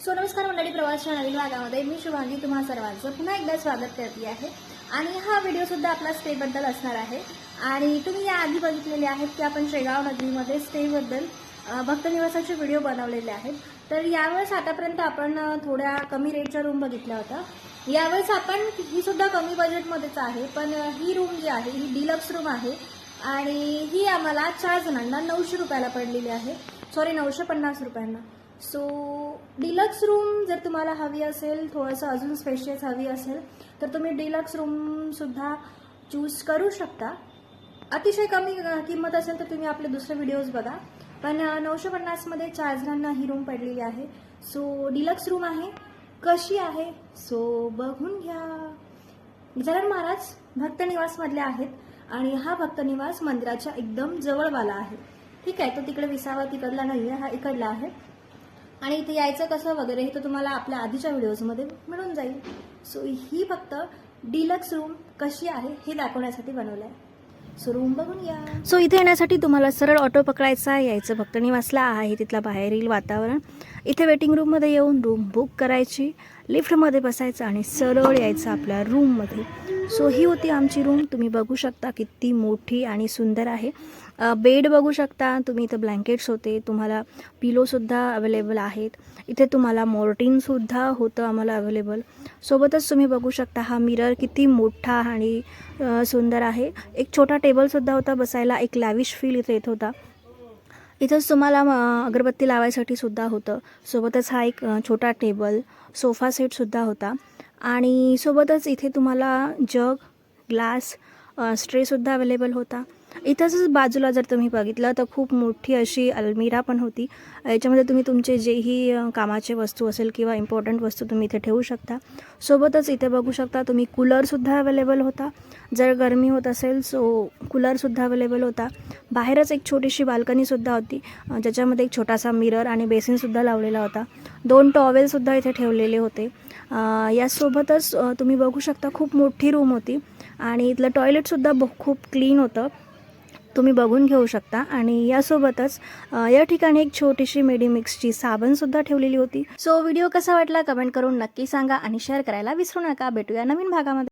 So नमस्कार मंडळी, प्रवासच्या नवीन भागामध्ये मी शुभांगी तुम्हा सर्वांचं पुन्हा एकदा स्वागत करते आहे. आणि हा व्हिडिओसुद्धा आपला स्टेबद्दल असणार आहे. आणि तुम्ही या आधी बघितलेले आहेत की आपण शेगाव नगरीमध्ये स्टेबद्दल भक्तनिवासाचे व्हिडिओ बनवलेले आहेत. तर यावेळेस आतापर्यंत आपण थोड्या कमी रेटच्या रूम बघितल्या होत्या. यावेळेस आपण ही सुद्धा कमी बजेटमध्येच आहे, पण ही रूम जी आहे ही डिलक्स रूम आहे आणि ही आम्हाला 4 जणांना 900 रुपयाला पडलेली आहे. सॉरी, 950 रुपयांना. सो डिलक्स रूम जर तुम्हाला हवी असेल, थोडंसं अजून स्पेशियस हवी असेल, तर तुम्ही डिलक्स रूमसुद्धा चूज करू शकता. अतिशय कमी किंमत असेल तर तुम्ही आपले दुसरे व्हिडिओज बघा. पण 950मध्ये 4 जणांना ही रूम पडलेली आहे. सो डिलक्स रूम आहे. कशी आहे सो बघून घ्या. गजानन महाराज भक्तनिवासमधले आहेत आणि हा भक्तनिवास मंदिराच्या एकदम जवळवाला आहे. ठीक आहे, तो तिकडे विसावा तिकडला नाही आहे, हा इकडला आहे. आणि इथे यायचं कसं वगैरे हे तर तुम्हाला आपल्या आधीच्या व्हिडिओजमध्ये मिळून जाईल. सो ही फक्त डिलक्स रूम कशी आहे हे दाखवण्यासाठी बनवलं आहे. सो रूम बघून या. सो इथे येण्यासाठी तुम्हाला सरळ ऑटो पकडायचा, यायचं भक्तनिवासला आहे तिथला बाहेरील वातावरण. इथे वेटिंग रूममध्ये येऊन रूम बुक करायची, लिफ्टमध्ये बसायचं आणि सरळ यायचं आपल्या रूममध्ये. सो ही होती आमची रूम. तुम्ही बघू शकता किती मोठी आणि सुंदर आहे. बेड बघू शकता तुम्ही. इथं ब्लँकेट्स होते, तुम्हाला पिलोसुद्धा अवेलेबल आहेत. इथे तुम्हाला मॉर्टिनसुद्धा होतं आम्हाला अवेलेबल. सोबतच तुम्ही बघू शकता हा मिरर किती मोठा आणि सुंदर आहे. एक छोटा टेबलसुद्धा होता बसायला. एक लॅविश फील इथे येत होता. इथंच तुम्हाला अगरबत्ती लावायसाठी सुद्धा होतं. सोबतच हा एक छोटा टेबल, सोफा सेटसुद्धा होता. आणि सोबतच इथे तुम्हाला जग, ग्लास, स्ट्रेसुद्धा अवेलेबल होता. इथंच बाजूला जर तुम्ही बघितलं तर खूप मोठी अशी अलमिरा पण होती. याच्यामध्ये तुम्ही तुमचे जेही कामाचे वस्तू असेल किंवा इम्पॉर्टंट वस्तू तुम्ही इथे ठेवू शकता. सोबतच इथे बघू शकता तुम्ही कूलरसुद्धा अवेलेबल होता. जर गरमी होत असेल सो कूलरसुद्धा अवेलेबल होता. बाहेरच एक छोटीशी बाल्कनीसुद्धा होती, ज्याच्यामध्ये एक छोटासा मिरर आणि बेसिनसुद्धा लावलेला होता. 2 टॉवेलसुद्धा इथे ठेवलेले होते. यासोबतच तुम्ही बघू शकता खूप मोठी रूम होती आणि इथलं टॉयलेटसुद्धा खूप क्लीन होतं, तुम्ही बघून घेऊ शकता. आणि यासोबतच या ठिकाणी एक छोटीशी मेडिमिक्सची साबणसुद्धा ठेवलेली होती. सो व्हिडिओ कसा वाटला कमेंट करून नक्की सांगा आणि शेअर करायला विसरू नका. भेटूया नवीन भागामध्ये.